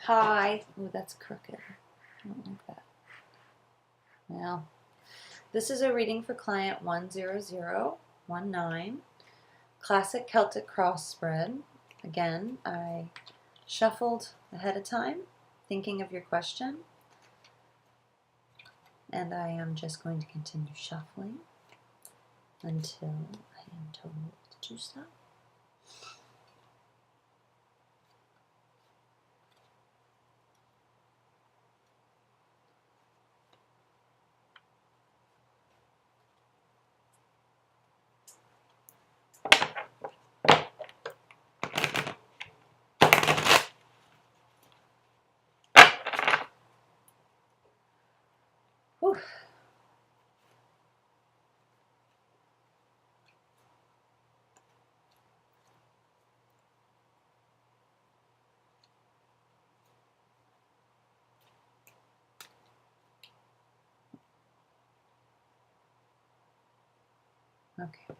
Hi. Ooh, that's crooked. I don't like that. Well, this is a reading for client 10019. Classic Celtic cross spread. Again, I shuffled ahead of time, thinking of your question. And I am just going to continue shuffling until I am told to stop. Whew. Okay.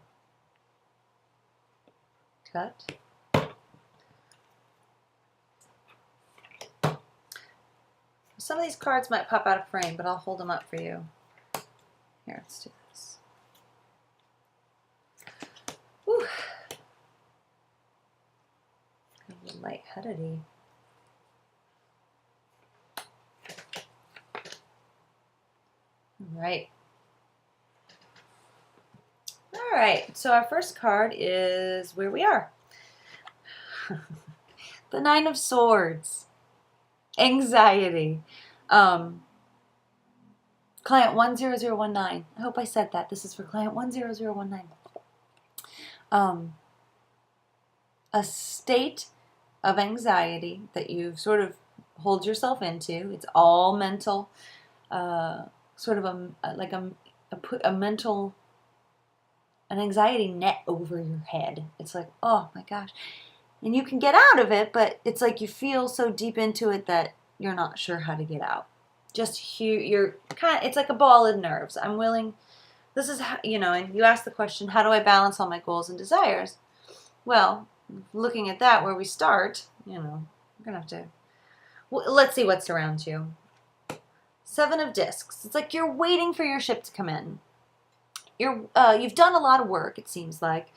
Cut. Some of these cards might pop out of frame, but I'll hold them up for you. Here, let's do this. Whew. A little lightheaded-y. All right. All right, so our first card is where we are. The Nine of Swords. Anxiety. Client 10019. I hope I said that. This is for client 10019. A state of anxiety that you sort of hold yourself into. It's all mental. Sort of a mental, an anxiety net over your head. It's like, oh my gosh. And you can get out of it, but it's like you feel so deep into it that you're not sure how to get out. Just here, you're kind of, it's like a ball of nerves. I'm willing, this is how, and you ask the question, how do I balance all my goals and desires? Well, looking at that, where we start, we're going to have to, well, let's see what surrounds you. Seven of Discs. It's like you're waiting for your ship to come in. You've done a lot of work, it seems like,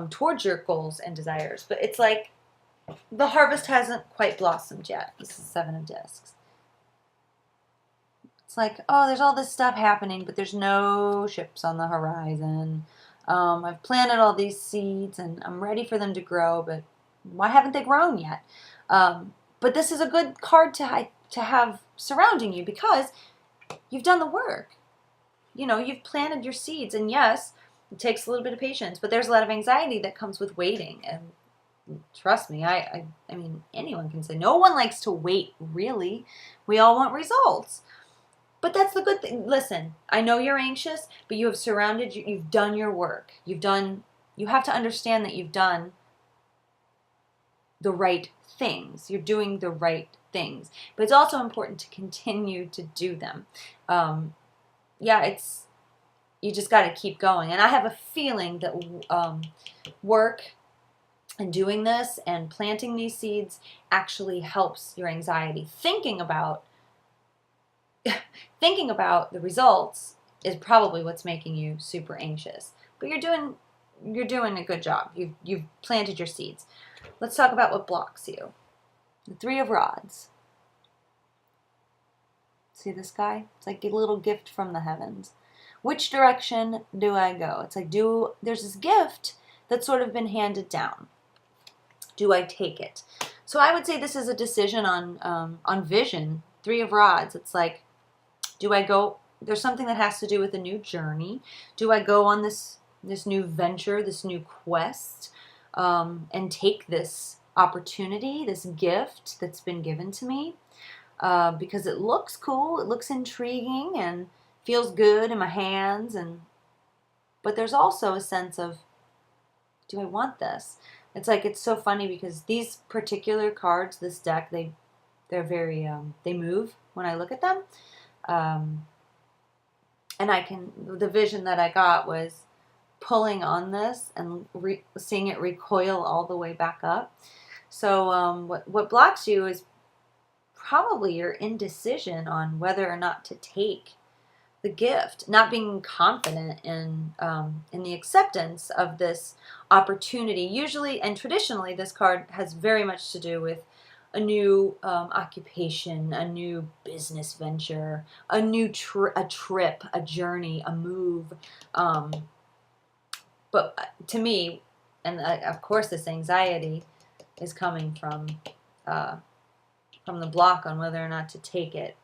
towards your goals and desires, but it's like the harvest hasn't quite blossomed yet. This is Seven of Discs. It's like, oh, there's all this stuff happening, but there's no ships on the horizon. I've planted all these seeds, and I'm ready for them to grow, but why haven't they grown yet? But this is a good card to have surrounding you because you've done the work. You've planted your seeds, and yes, it takes a little bit of patience, but there's a lot of anxiety that comes with waiting. And trust me, I mean, anyone can say, no one likes to wait, really. We all want results. But that's the good thing. Listen, I know you're anxious, but you have you've done your work. You have to understand that you've done the right things. You're doing the right things. But it's also important to continue to do them. You just got to keep going. And I have a feeling that work and doing this and planting these seeds actually helps your anxiety. Thinking about the results is probably what's making you super anxious. But you're doing a good job. You've planted your seeds. Let's talk about what blocks you. The Three of Rods. See this guy? It's like a little gift from the heavens. Which direction do I go? It's like, there's this gift that's sort of been handed down. Do I take it? So I would say this is a decision on vision. Three of Rods. It's like, do I go? There's something that has to do with a new journey. Do I go on this new venture, this new quest, and take this opportunity, this gift that's been given to me? Because it looks cool, it looks intriguing, and feels good in my hands. But there's also a sense of, do I want this? It's like, it's so funny because these particular cards, this deck, they're very, they move when I look at them. And the vision that I got was pulling on this and seeing it recoil all the way back up. So what blocks you is probably your indecision on whether or not to take the gift, not being confident in the acceptance of this opportunity. Usually and traditionally, this card has very much to do with a new occupation, a new business venture, a new a trip, a journey, a move. But to me, and of course, this anxiety is coming from the block on whether or not to take it.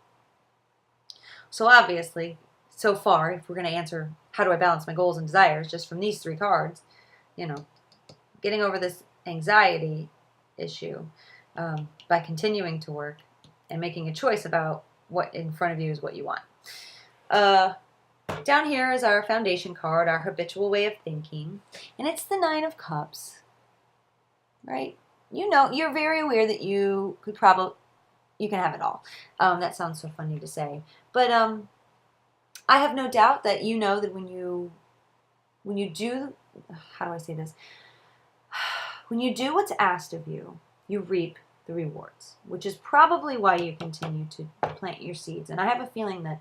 So obviously, so far, if we're going to answer how do I balance my goals and desires just from these 3 cards, getting over this anxiety issue by continuing to work and making a choice about what in front of you is what you want. Down here is our foundation card, our habitual way of thinking, and it's the 9 of Cups, right? You're very aware that you can have it all. That sounds so funny to say, but I have no doubt that that when you do, how do I say this? When you do what's asked of you, you reap the rewards, which is probably why you continue to plant your seeds. And I have a feeling that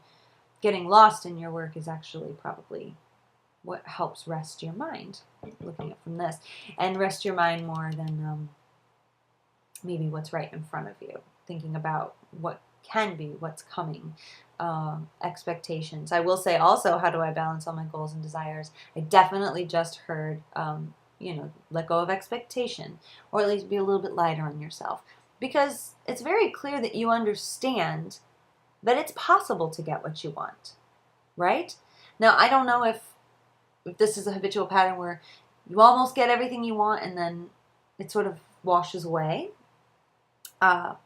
getting lost in your work is actually probably what helps rest your mind, looking at from this, and rest your mind more than maybe what's right in front of you, thinking about what can be, what's coming, expectations. I will say also, how do I balance all my goals and desires? I definitely just heard, let go of expectation, or at least be a little bit lighter on yourself, because it's very clear that you understand that it's possible to get what you want, right? Now, I don't know if this is a habitual pattern where you almost get everything you want and then it sort of washes away. That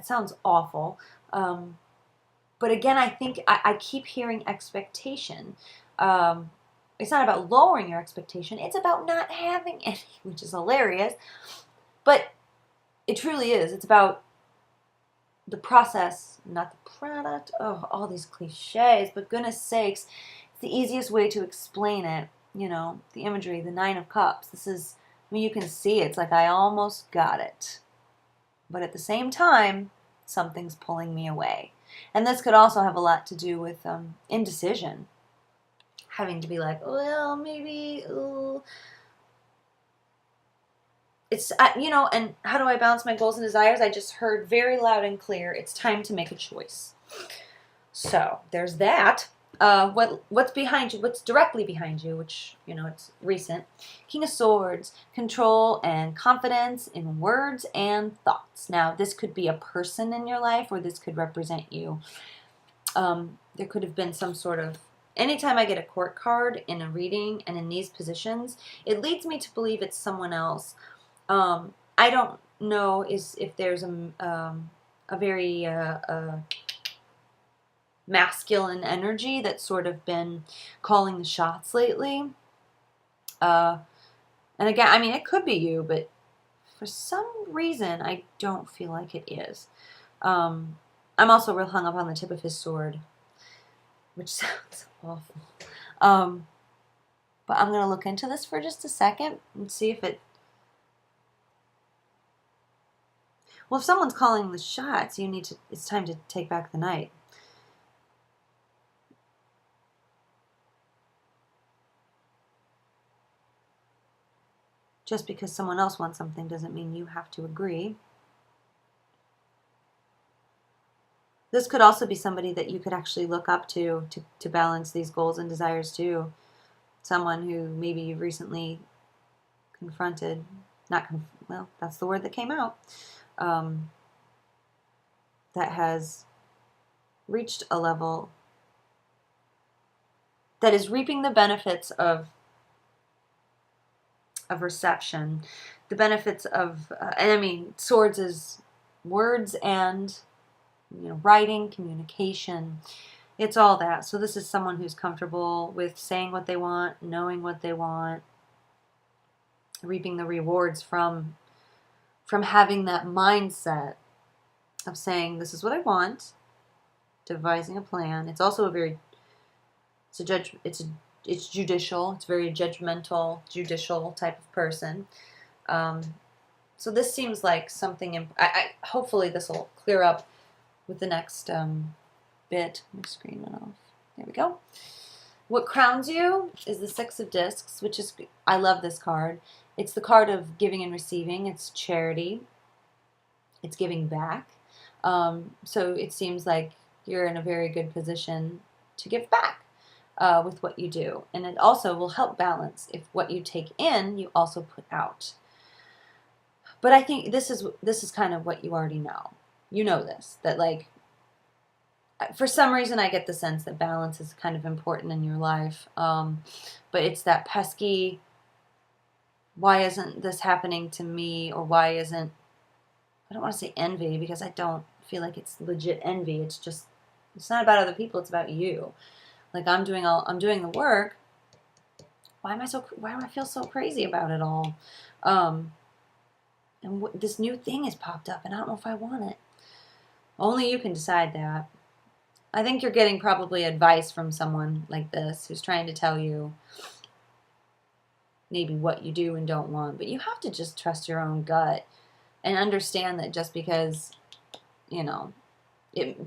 sounds awful. But again, I think I keep hearing expectation. It's not about lowering your expectation. It's about not having any, which is hilarious. But it truly is. It's about the process, not the product. Oh, all these cliches. But goodness sakes, it's the easiest way to explain it. The imagery, the 9 of Cups. This is, you can see it. It's like I almost got it. But at the same time, something's pulling me away. And this could also have a lot to do with indecision. Having to be like, well, maybe, it's, and how do I balance my goals and desires? I just heard very loud and clear, it's time to make a choice. So there's that. What's behind you? What's directly behind you? Which it's recent. King of Swords, control and confidence in words and thoughts. Now, this could be a person in your life, or this could represent you. There could have been some sort of. Anytime I get a court card in a reading and in these positions, it leads me to believe it's someone else. I don't know if there's a very masculine energy that's sort of been calling the shots lately. And again, it could be you, but for some reason, I don't feel like it is. I'm also real hung up on the tip of his sword, which sounds awful. But I'm going to look into this for just a second and see if it... Well, if someone's calling the shots, it's time to take back the night. Just because someone else wants something doesn't mean you have to agree. This could also be somebody that you could actually look up to balance these goals and desires too. Someone who maybe you've recently confronted. Well, that's the word that came out. That has reached a level that is reaping the benefits of reception, the benefits of, swords is words and, writing, communication. It's all that. So this is someone who's comfortable with saying what they want, knowing what they want, reaping the rewards from having that mindset of saying, this is what I want, devising a plan. It's also it's judicial. It's very judgmental, judicial type of person. So this seems like something, hopefully this will clear up with the next bit. My screen went off. There we go. What crowns you is the Six of Discs, which is, I love this card. It's the card of giving and receiving. It's charity. It's giving back. So it seems like you're in a very good position to give back with what you do. And it also will help balance if what you take in, you also put out. But I think this is kind of what you already know. You know this, that like, for some reason I get the sense that balance is kind of important in your life. But it's that pesky, why isn't this happening to me? Or why isn't, I don't want to say envy, because I don't feel like it's legit envy. It's just, it's not about other people, it's about you. Like I'm doing the work. Why do I feel so crazy about it all? And this new thing has popped up and I don't know if I want it. Only you can decide that. I think you're getting probably advice from someone like this who's trying to tell you maybe what you do and don't want, but you have to just trust your own gut and understand that just because, you know,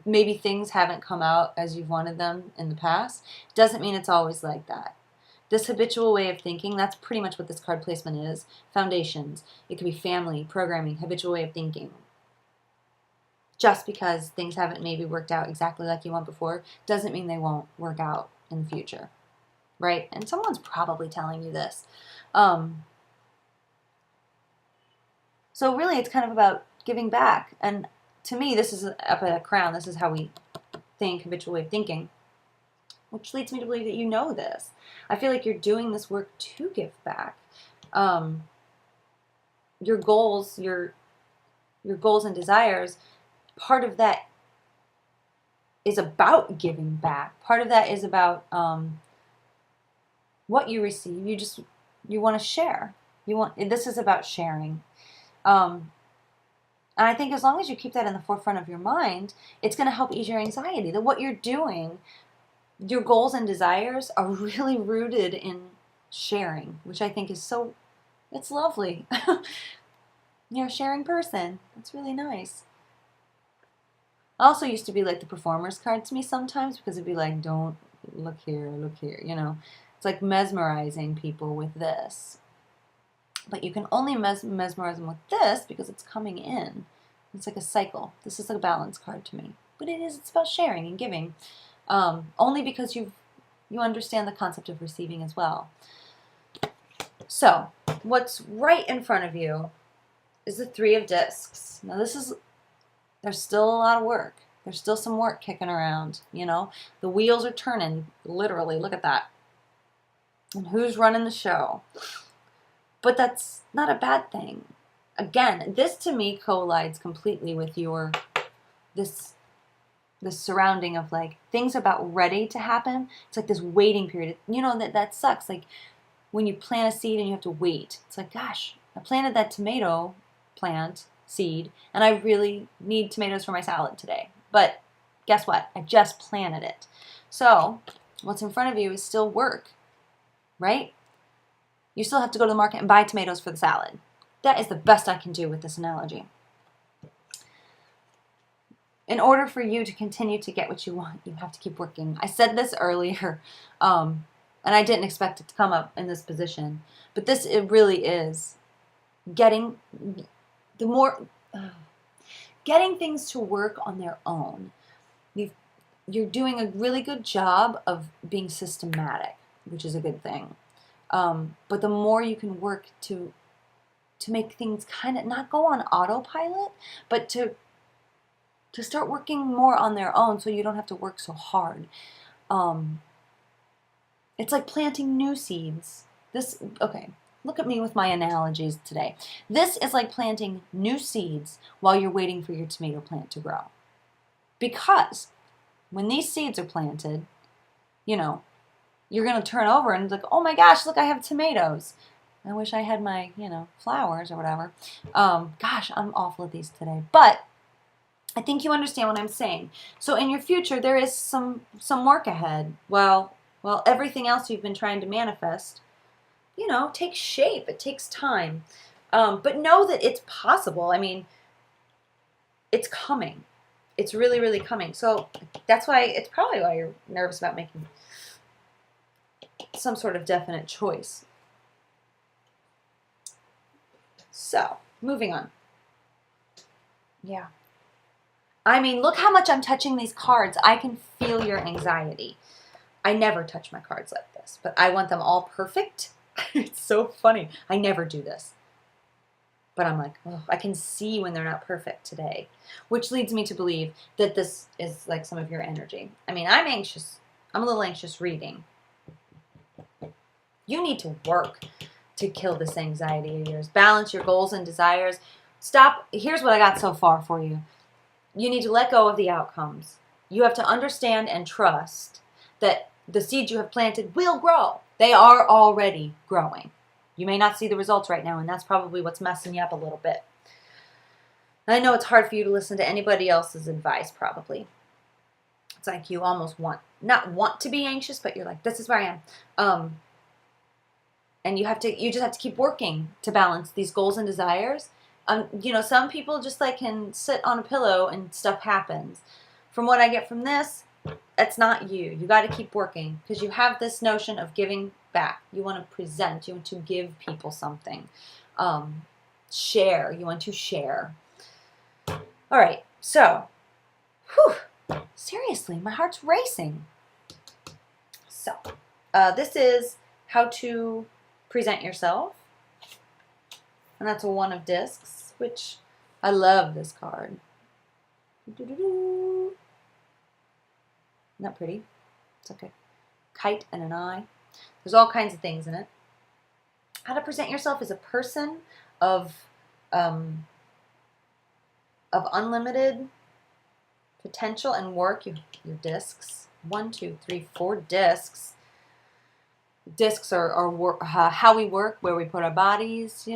maybe things haven't come out as you've wanted them in the past, doesn't mean it's always like that. This habitual way of thinking, that's pretty much what this card placement is. Foundations. It could be family, programming, habitual way of thinking. Just because things haven't maybe worked out exactly like you want before doesn't mean they won't work out in the future, right? And someone's probably telling you this. So really it's kind of about giving back. And to me, this is up at a crown. This is how we think, habitual way of thinking, which leads me to believe that you know this. I feel like you're doing this work to give back. Your goals, your goals and desires, part of that is about giving back. Part of that is about what you receive. You want to share. This is about sharing. And I think as long as you keep that in the forefront of your mind, it's going to help ease your anxiety. That what you're doing, your goals and desires are really rooted in sharing, which I think is so, it's lovely. You're a sharing person. That's really nice. I also used to be like the performer's card to me sometimes because it'd be like, don't look here, you know. It's like mesmerizing people with this. But you can only mesmerize them with this because it's coming in. It's like a cycle. This is a balance card to me. But it's about sharing and giving. Only because you understand the concept of receiving as well. So, what's right in front of you is the Three of Discs. Now there's still a lot of work. There's still some work kicking around, you know. The wheels are turning, literally. Look at that. And who's running the show? But that's not a bad thing. Again, this to me collides completely with this surrounding of like things about ready to happen. It's like this waiting period. You know, that sucks. Like when you plant a seed and you have to wait. It's like, gosh, I planted that tomato plant seed and I really need tomatoes for my salad today. But guess what? I just planted it. So what's in front of you is still work, right? You still have to go to the market and buy tomatoes for the salad. That is the best I can do with this analogy. In order for you to continue to get what you want, you have to keep working. I said this earlier, and I didn't expect it to come up in this position, but it really is getting getting things to work on their own. You're doing a really good job of being systematic, which is a good thing. But the more you can work to make things kind of not go on autopilot, but to start working more on their own so you don't have to work so hard. It's like planting new seeds. Okay, look at me with my analogies today. This is like planting new seeds while you're waiting for your tomato plant to grow. Because when these seeds are planted, you know, you're going to turn over and it's like, oh my gosh, look, I have tomatoes. I wish I had my, flowers or whatever. Gosh, I'm awful at these today. But I think you understand what I'm saying. So in your future, there is some work ahead. Well, everything else you've been trying to manifest, takes shape. It takes time. But know that it's possible. I mean, it's coming. It's really, really coming. So that's why, it's probably why you're nervous about making some sort of definite choice. So, moving on. Yeah. I mean, look how much I'm touching these cards. I can feel your anxiety. I never touch my cards like this, but I want them all perfect. It's so funny. I never do this. But I'm like, oh, I can see when they're not perfect today, which leads me to believe that this is like some of your energy. I mean, I'm anxious. I'm a little anxious reading. You need to work to kill this anxiety of yours. Balance your goals and desires. Stop. Here's what I got so far for you. You need to let go of the outcomes. You have to understand and trust that the seeds you have planted will grow. They are already growing. You may not see the results right now, and that's probably what's messing you up a little bit. And I know it's hard for you to listen to anybody else's advice, probably. It's like you almost not want to be anxious, but you're like, this is where I am. And you just have to keep working to balance these goals and desires. Some people just like can sit on a pillow and stuff happens. From what I get from this, that's not you. You got to keep working because you have this notion of giving back. You want to present. You want to give people something. Share. You want to share. All right. So, seriously, my heart's racing. So, this is how to present yourself. And that's a 1 of discs, which I love this card. Isn't that pretty? It's okay. Kite and an eye. There's all kinds of things in it. How to present yourself as a person of unlimited potential and work. Your discs. 1, 2, 3, 4 discs. Discs are how we work, where we put our bodies,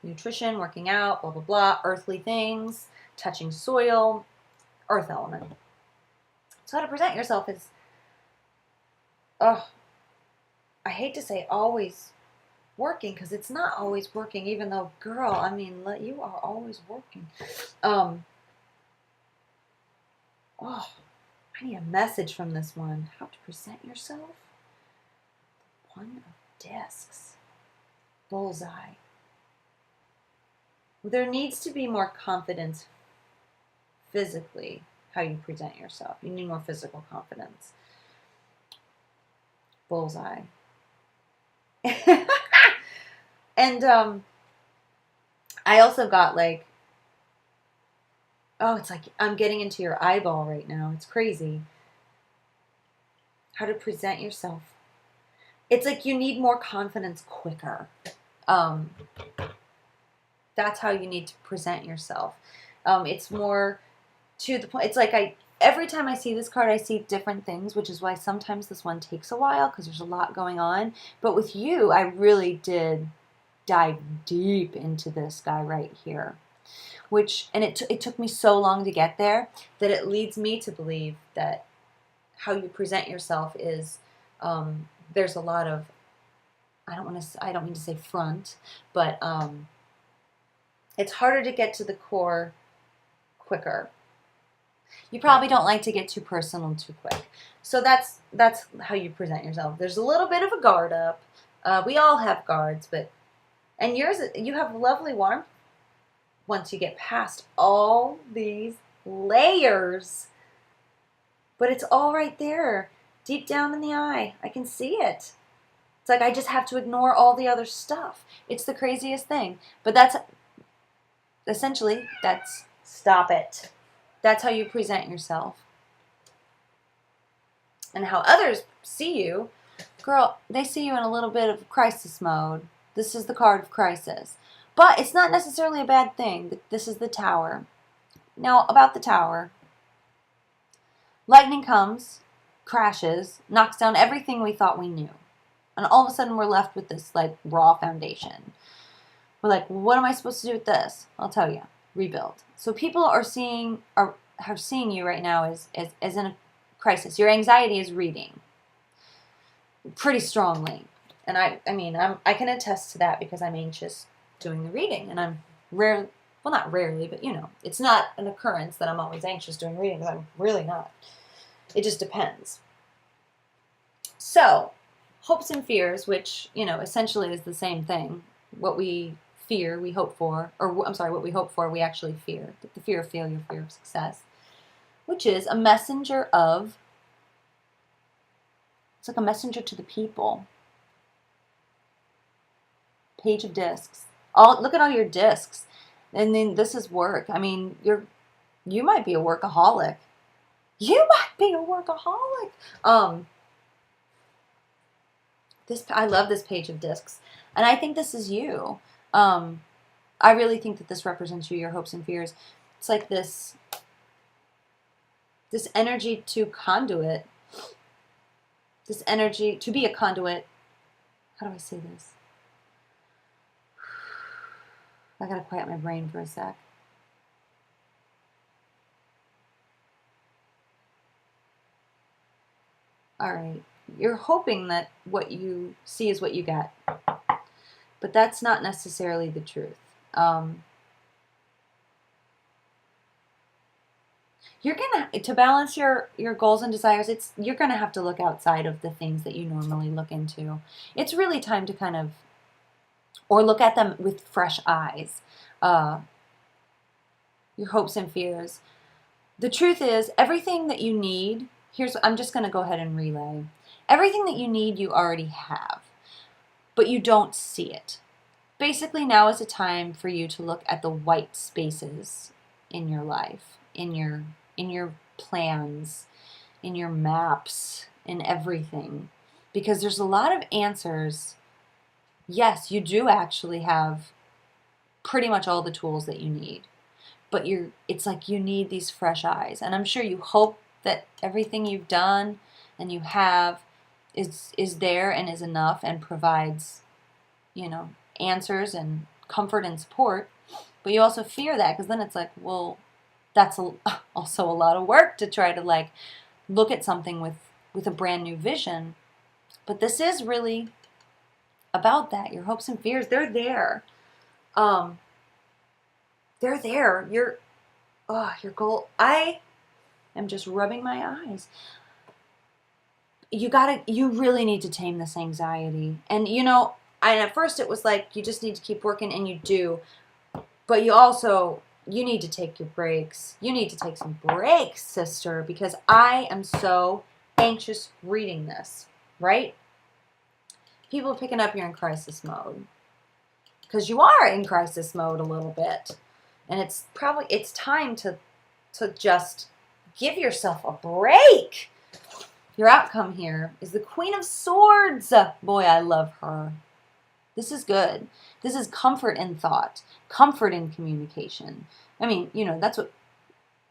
nutrition, working out, blah, blah, blah, earthly things, touching soil, earth element. So how to present yourself is, I hate to say always working, because it's not always working, even though, girl, I mean, you are always working. I need a message from this one. How to present yourself? 1 of discs. Bullseye. There needs to be more confidence physically, how you present yourself. You need more physical confidence. Bullseye. And I also got like, it's like I'm getting into your eyeball right now. It's crazy. How to present yourself. It's like you need more confidence quicker. That's how you need to present yourself. It's more to the point. It's like every time I see this card, I see different things, which is why sometimes this one takes a while because there's a lot going on. But with you, I really did dive deep into this guy right here. It took me so long to get there that it leads me to believe that how you present yourself is, there's a lot of, I don't mean to say front, but it's harder to get to the core quicker. You probably don't like to get too personal too quick. So that's how you present yourself. There's a little bit of a guard up. We all have guards, and yours, you have lovely warmth once you get past all these layers. But it's all right there, deep down in the eye. I can see it. It's like I just have to ignore all the other stuff. It's the craziest thing. But stop it. That's how you present yourself. And how others see you, girl, they see you in a little bit of crisis mode. This is the card of crisis. But it's not necessarily a bad thing. This is the Tower. Now, about the Tower. Lightning comes, crashes, knocks down everything we thought we knew. And all of a sudden we're left with this like raw foundation. We're like, what am I supposed to do with this? I'll tell you. Rebuild. So people are seeing you right now as in a crisis. Your anxiety is reading pretty strongly. And I can attest to that because I'm anxious doing the reading. And I'm rare, well, not rarely, but you know, it's not an occurrence that I'm always anxious doing readings. I'm really not. It just depends. So, hopes and fears, which, you know, essentially is the same thing. What we fear, we hope for, or I'm sorry, what we hope for, we actually fear. The fear of failure, fear of success, which is a messenger of, it's like a messenger to the people. Page of discs. Look at all your discs. And then this is work. I mean, you might be a workaholic. You might be a workaholic. I love this page of discs. And I think this is you. I really think that this represents you, your hopes and fears. It's like this energy to conduit. This energy to be a conduit. How do I say this? I gotta quiet my brain for a sec. All right. You're hoping that what you see is what you get. But that's not necessarily the truth. You're to balance your goals and desires, you're gonna have to look outside of the things that you normally look into. It's really time to kind of, or look at them with fresh eyes. Your hopes and fears. The truth is, everything that you need, I'm just going to go ahead and relay. Everything that you need, you already have, but you don't see it. Basically, now is a time for you to look at the white spaces in your life, in your plans, in your maps, in everything, because there's a lot of answers. Yes, you do actually have pretty much all the tools that you need, but it's like you need these fresh eyes. And I'm sure you hope that everything you've done and you have is there and is enough and provides, you know, answers and comfort and support. But you also fear that, because then it's like, well, that's also a lot of work to try to like look at something with a brand new vision. But this is really about that. Your hopes and fears, they're there. They're there. Your goal. I am just rubbing my eyes. You really need to tame this anxiety. And you know, at first it was like, you just need to keep working, and you do. But you need to take your breaks. You need to take some breaks, sister, because I am so anxious reading this, right? People are picking up you're in crisis mode. Because you are in crisis mode a little bit. And it's time to just give yourself a break. Your outcome here is the Queen of Swords. Boy, I love her. This is good. This is comfort in thought, comfort in communication. I mean, you know, that's what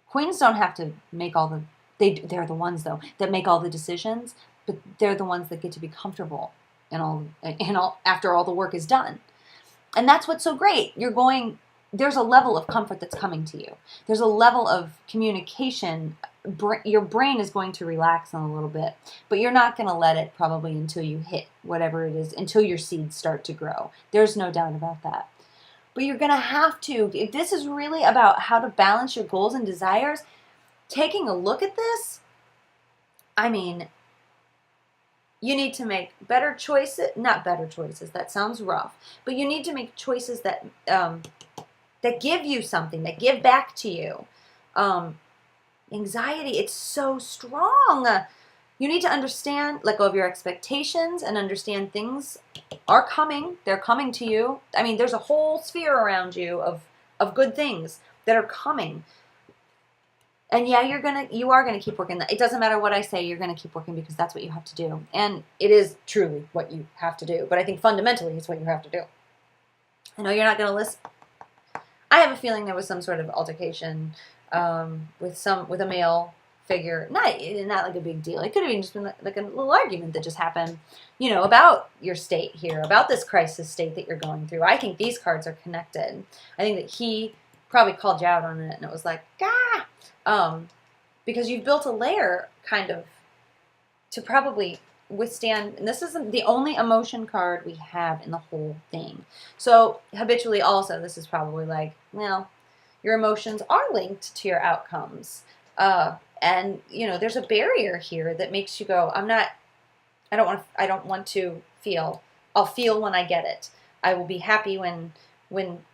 queens don't have to make all the. They're the ones though that make all the decisions, but they're the ones that get to be comfortable and all after all the work is done. And that's what's so great. There's a level of comfort that's coming to you. There's a level of communication. Your brain is going to relax in a little bit, but you're not going to let it probably until you hit whatever it is, until your seeds start to grow. There's no doubt about that. But you're going to have to. If this is really about how to balance your goals and desires, taking a look at this, I mean, you need to make better choices, not better choices, that sounds rough, but you need to make choices that give you something, that give back to you. Anxiety, it's so strong. You need to understand, let go of your expectations and understand things are coming. They're coming to you. I mean, there's a whole sphere around you of good things that are coming. And yeah, you are gonna keep working. It doesn't matter what I say, you're gonna keep working because that's what you have to do. And it is truly what you have to do. But I think fundamentally it's what you have to do. I know you're not gonna listen. I have a feeling there was some sort of altercation with a male figure. Not like a big deal. It could have just been like a little argument that just happened, you know, about your state here, about this crisis state that you're going through. I think these cards are connected. I think that he probably called you out on it, and it was like, because you've built a layer kind of to probably withstand, and this isn't the only emotion card we have in the whole thing. So habitually also, this is probably like, well, your emotions are linked to your outcomes. And you know, there's a barrier here that makes you go, I don't want to feel. I'll feel when I get it. I will be happy when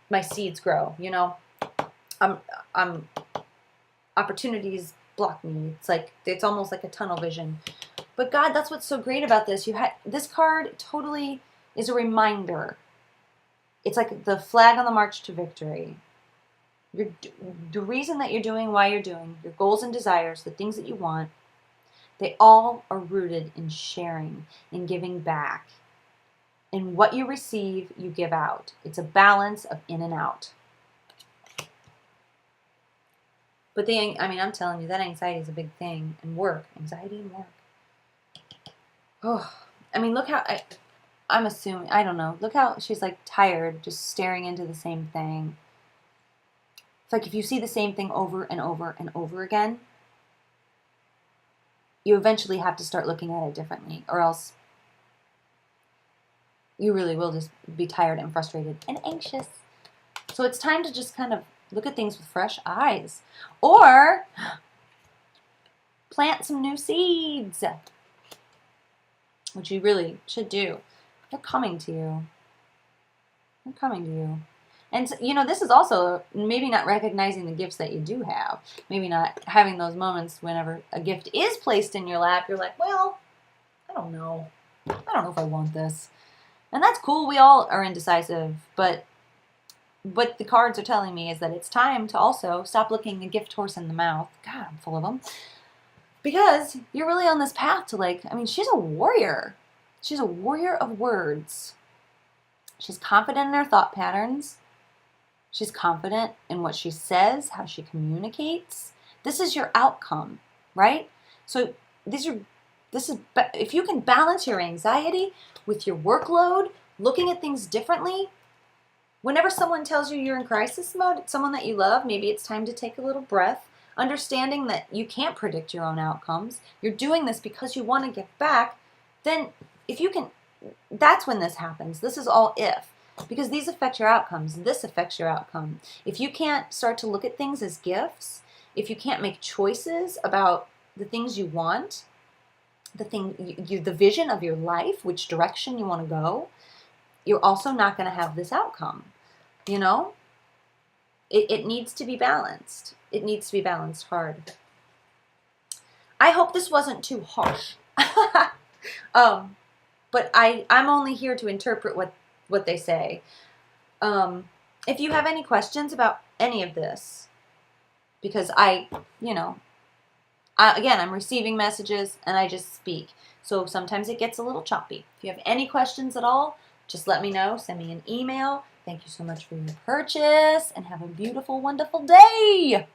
my seeds grow, you know. I'm opportunities block me. It's like, it's almost like a tunnel vision. But God, that's what's so great about this. This card totally is a reminder. It's like the flag on the march to victory. The reason that you're doing why you're doing, your goals and desires, the things that you want, they all are rooted in sharing, in giving back. In what you receive, you give out. It's a balance of in and out. But I'm telling you, that anxiety is a big thing. And work, anxiety and work. Oh, I mean, look how, I'm assuming, I don't know. Look how she's like tired, just staring into the same thing. It's like if you see the same thing over and over and over again, you eventually have to start looking at it differently, or else you really will just be tired and frustrated and anxious. So it's time to just kind of look at things with fresh eyes. Or plant some new seeds, which you really should do. They're coming to you. They're coming to you. And, you know, this is also maybe not recognizing the gifts that you do have. Maybe not having those moments whenever a gift is placed in your lap. You're like, well, I don't know. I don't know if I want this. And that's cool. We all are indecisive. But what the cards are telling me is that it's time to also stop looking a gift horse in the mouth. God, I'm full of them. Because you're really on this path to, like, I mean, she's a warrior. She's a warrior of words. She's confident in her thought patterns. She's confident in what she says, how she communicates. This is your outcome, right? So if you can balance your anxiety with your workload, looking at things differently, whenever someone tells you you're in crisis mode, someone that you love, maybe it's time to take a little breath, understanding that you can't predict your own outcomes. You're doing this because you want to give back. Then if you can, that's when this happens. This is all if. Because these affect your outcomes. This affects your outcome. If you can't start to look at things as gifts, if you can't make choices about the things you want, the vision of your life, which direction you want to go, you're also not going to have this outcome. You know? It needs to be balanced. It needs to be balanced hard. I hope this wasn't too harsh. But I'm only here to interpret what they say. If you have any questions about any of this, because again, I'm receiving messages and I just speak. So sometimes it gets a little choppy. If you have any questions at all, just let me know. Send me an email. Thank you so much for your purchase and have a beautiful, wonderful day.